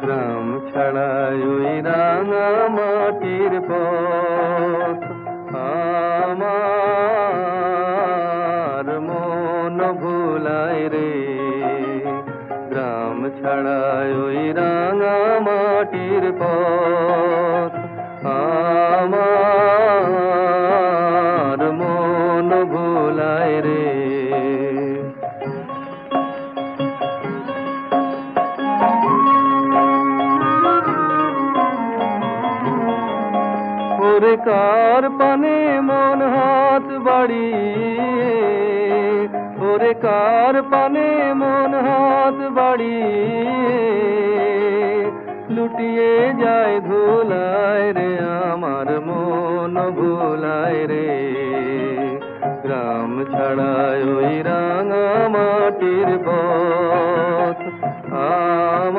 গ্রাম ছাড়াই ওই রাঙা মাটির পথ আমার মন ভুলায় রে। গ্রাম ছাড়াই ওই রাঙা মাটির পথ আমার মন ভুলায় রে। ওরে কার পানে মন হাত বাড়িয়ে, ওরে কার পানে মন হাত বাড়িয়ে লুটিয়ে যায় ধুলায় রে। আমার মন ভুলায় রে। গ্রাম ছাড়ায় ওই রাঙা মাটির পথ